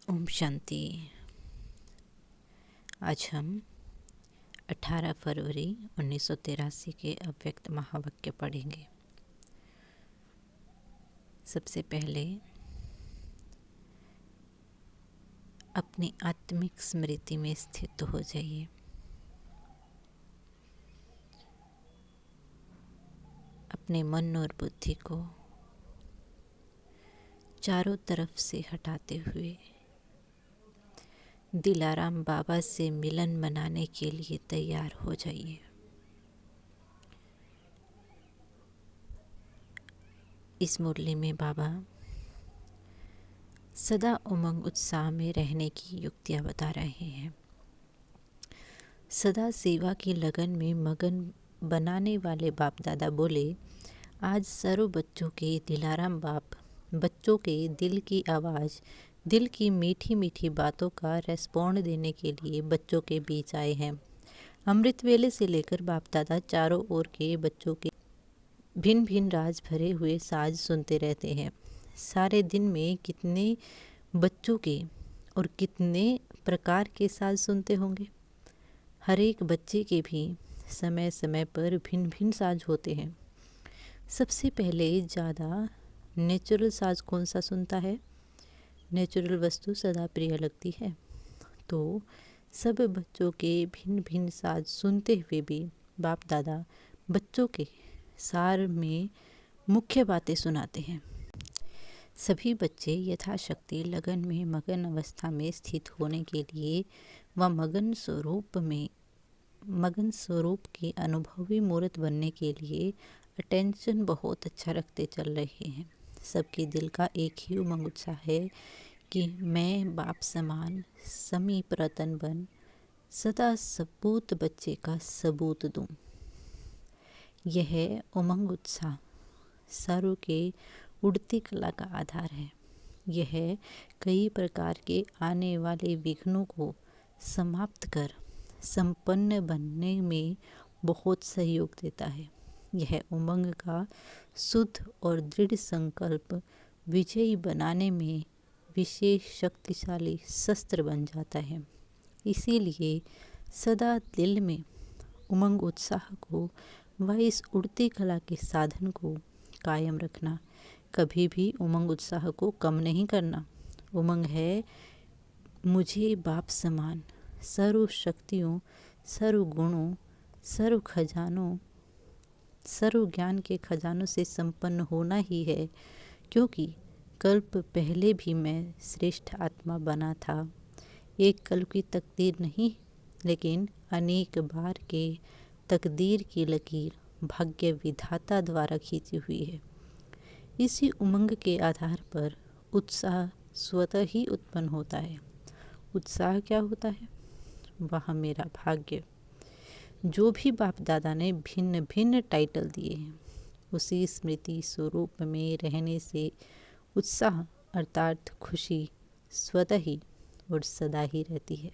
ओम शांति। आज हम 18 फरवरी 1983 के अव्यक्त महावाक्य पढ़ेंगे। सबसे पहले अपनी आत्मिक स्मृति में स्थित हो जाइए। अपने मन और बुद्धि को चारों तरफ से हटाते हुए दिलाराम बाबा से मिलन मनाने के लिए तैयार हो जाइए। इस मुरली में बाबा सदा उमंग उत्साह में रहने की युक्तियाँ बता रहे हैं। सदा सेवा की लगन में मगन बनाने वाले बाप दादा बोले, आज सर्व बच्चों के दिलाराम बाप बच्चों के दिल की आवाज़, दिल की मीठी मीठी बातों का रेस्पॉन्ड देने के लिए बच्चों के बीच आए हैं। अमृत वेले से लेकर बाप दादा चारों ओर के बच्चों के भिन्न भिन्न राज भरे हुए साज सुनते रहते हैं। सारे दिन में कितने बच्चों के और कितने प्रकार के साज सुनते होंगे। हर एक बच्चे के भी समय समय पर भिन्न भिन्न साज होते हैं। सबसे पहले ज़्यादा नेचुरल साज कौन सा सुनता है? नेचुरल वस्तु सदा प्रिय लगती है। तो सब बच्चों के भिन्न भिन्न साज सुनते हुए भी बाप दादा बच्चों के सार में मुख्य बातें सुनाते हैं। सभी बच्चे यथाशक्ति लगन में मगन अवस्था में स्थित होने के लिए व मगन स्वरूप के अनुभवी मूर्त बनने के लिए अटेंशन बहुत अच्छा रखते चल रहे हैं। सबके दिल का एक ही उमंग उत्साह है कि मैं बाप समान समीप रतन बन सदा सबूत बच्चे का सबूत दूं। यह उमंग उत्साह सर्व के उड़ती कला का आधार है। यह कई प्रकार के आने वाले विघ्नों को समाप्त कर संपन्न बनने में बहुत सहयोग देता है। यह उमंग का शुद्ध और दृढ़ संकल्प विजयी बनाने में विशेष शक्तिशाली शस्त्र बन जाता है। इसीलिए सदा दिल में उमंग उत्साह को व इस उड़ती कला के साधन को कायम रखना, कभी भी उमंग उत्साह को कम नहीं करना। उमंग है मुझे बाप समान सर्व शक्तियों, सर्व गुणों, सर्व खजानों, सर्व ज्ञान के खजानों से संपन्न होना ही है, क्योंकि कल्प पहले भी मैं श्रेष्ठ आत्मा बना था। एक कल्प की तकदीर नहीं, लेकिन अनेक बार के तकदीर की लकीर भाग्य विधाता द्वारा खींची हुई है। इसी उमंग के आधार पर उत्साह स्वतः ही उत्पन्न होता है। उत्साह क्या होता है? वह मेरा भाग्य। जो भी बाप दादा ने भिन्न भिन्न टाइटल दिए हैं, उसी स्मृति स्वरूप में रहने से उत्साह अर्थात खुशी स्वतः ही और सदा ही रहती है।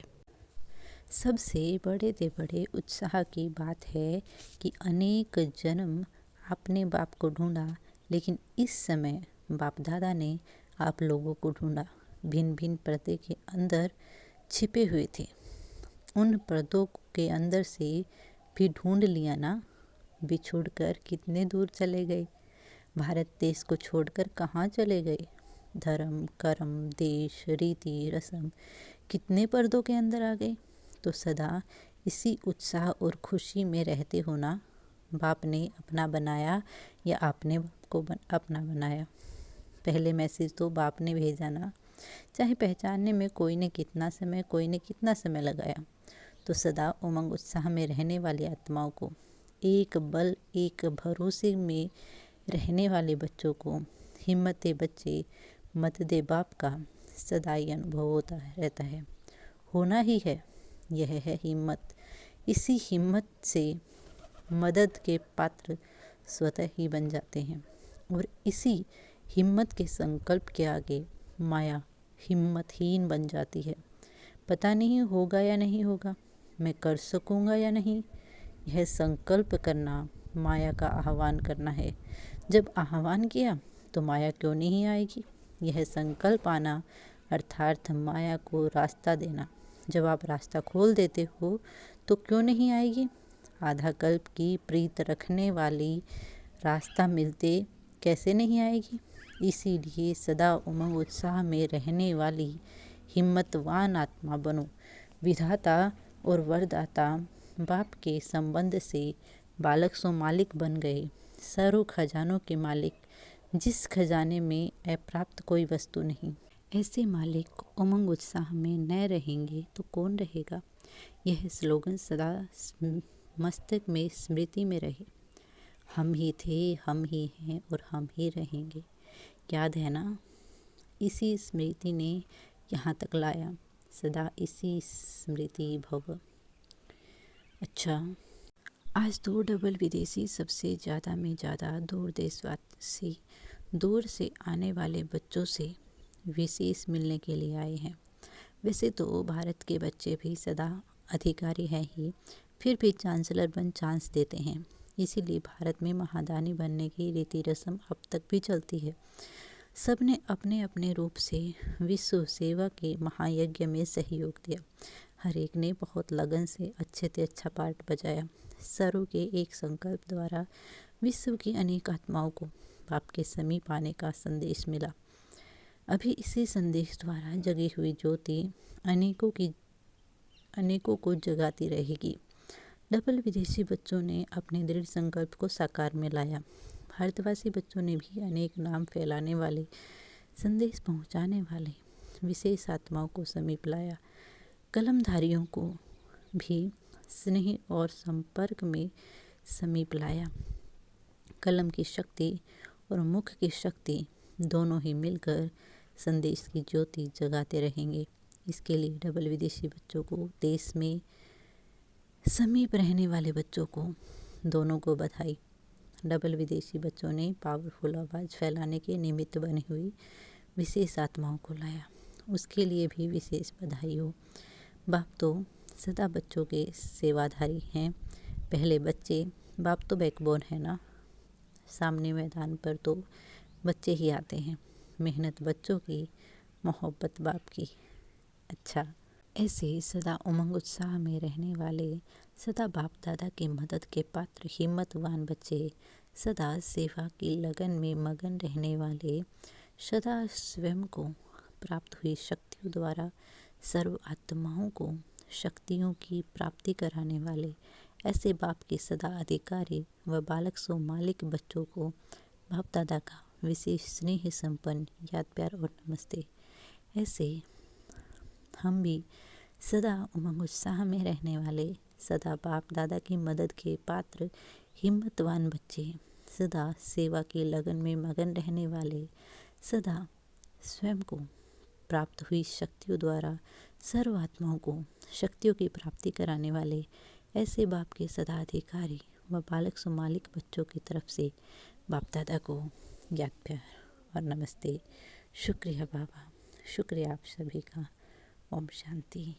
सबसे बड़े से बड़े उत्साह की बात है कि अनेक जन्म आपने बाप को ढूंढा, लेकिन इस समय बाप दादा ने आप लोगों को ढूंढा। भिन्न भिन्न पर्दे के अंदर छिपे हुए थे। उन पर्दों के अंदर से भी ढूंढ लिया ना। बिछुड़कर कितने दूर चले गए? भारत देश को छोड़कर कहाँ चले गए? धर्म, कर्म, देश, रीति, रस्म कितने पर्दों के अंदर आ गए? तो सदा इसी उत्साह और खुशी में रहते हो ना। बाप ने अपना बनाया या आपने बाप को अपना बनाया? पहले मैसेज तो बाप ने भेजा ना। चाहे पहचानने में कोई ने कितना समय लगाया, तो सदा उमंग उत्साह में रहने वाली आत्माओं को, एक बल एक भरोसे में रहने वाले बच्चों को, हिम्मते बच्चे मत दे बाप का सदा ही अनुभव होता रहता है। होना ही है, यह है हिम्मत। इसी हिम्मत से मदद के पात्र स्वतः ही बन जाते हैं, और इसी हिम्मत के संकल्प के आगे माया हिम्मतहीन बन जाती है। पता नहीं होगा या नहीं होगा, मैं कर सकूँगा या नहीं, यह संकल्प करना माया का आह्वान करना है। जब आह्वान किया तो माया क्यों नहीं आएगी? यह संकल्प आना अर्थात माया को रास्ता देना। जब आप रास्ता खोल देते हो तो क्यों नहीं आएगी? आधा कल्प की प्रीत रखने वाली रास्ता मिलते कैसे नहीं आएगी? इसीलिए सदा उमंग उत्साह में रहने वाली हिम्मतवान आत्मा बनो। विधाता और वरदाता बाप के संबंध से बालक सो मालिक बन गए, सर्व खजानों के मालिक, जिस खजाने में अप्राप्त कोई वस्तु नहीं। ऐसे मालिक उमंग उत्साह में न रहेंगे तो कौन रहेगा? यह स्लोगन सदा मस्तक में स्मृति में रहे। हम ही थे, हम ही हैं और हम ही रहेंगे। याद है ना? इसी स्मृति ने यहाँ तक लाया। सदा इसी स्मृति भव। अच्छा, आज तो डबल विदेशी सबसे ज़्यादा में ज़्यादा दूर देशवासी, दूर से आने वाले बच्चों से विशेष मिलने के लिए आए हैं। वैसे तो भारत के बच्चे भी सदा अधिकारी हैं ही, फिर भी चांसलर बन चांस देते हैं। इसीलिए भारत में महादानी बनने की रीति रस्म अब तक भी चलती है। सब ने अपने अपने रूप से विश्व सेवा के महायज्ञ में सहयोग दिया। हर एक ने बहुत लगन से अच्छे से अच्छा पार्ट बजाया। सर्व के एक संकल्प द्वारा विश्व की अनेक आत्माओं को बाप के समीप आने का संदेश मिला। अभी इसी संदेश द्वारा जगी हुई ज्योति अनेकों को जगाती रहेगी। डबल विदेशी बच्चों ने अपने दृढ़ संकल्प को साकार में लाया। भारतवासी बच्चों ने भी अनेक नाम फैलाने वाले, संदेश पहुंचाने वाले विशेष आत्माओं को समीप लाया। कलमधारियों को भी स्नेह और संपर्क में समीप लाया। कलम की शक्ति और मुख की शक्ति दोनों ही मिलकर संदेश की ज्योति जगाते रहेंगे। इसके लिए डबल विदेशी बच्चों को, देश में समीप रहने वाले बच्चों को, दोनों को बधाई। डबल विदेशी बच्चों ने पावरफुल आवाज़ फैलाने के निमित्त बनी हुई विशेष आत्माओं को लाया, उसके लिए भी विशेष बधाई हो। बाप तो सदा बच्चों के सेवाधारी हैं। पहले बच्चे, बाप तो बैकबोन है ना। सामने मैदान पर तो बच्चे ही आते हैं। मेहनत बच्चों की, मोहब्बत बाप की। अच्छा, ऐसे सदा उमंग उत्साह में रहने वाले, सदा बाप दादा की मदद के पात्र हिम्मतवान बच्चे, सदा सेवा की लगन में मगन रहने वाले, सदा स्वयं को प्राप्त हुई शक्तियों द्वारा सर्व आत्माओं को शक्तियों की प्राप्ति कराने वाले, ऐसे बाप के सदा अधिकारी व बालक सो मालिक बच्चों को बाप दादा का विशेष स्नेह संपन्न याद प्यार और नमस्ते। ऐसे हम भी सदा उमंग उत्साह में रहने वाले, सदा बाप दादा की मदद के पात्र हिम्मतवान बच्चे, सदा सेवा की लगन में मगन रहने वाले, सदा स्वयं को प्राप्त हुई शक्तियों द्वारा सर्व आत्माओं को शक्तियों की प्राप्ति कराने वाले, ऐसे बाप के सदा अधिकारी व बालक सुमालिक बच्चों की तरफ से बाप दादा को याद प्यार और नमस्ते। शुक्रिया बाबा, शुक्रिया आप सभी का। ओम शांति।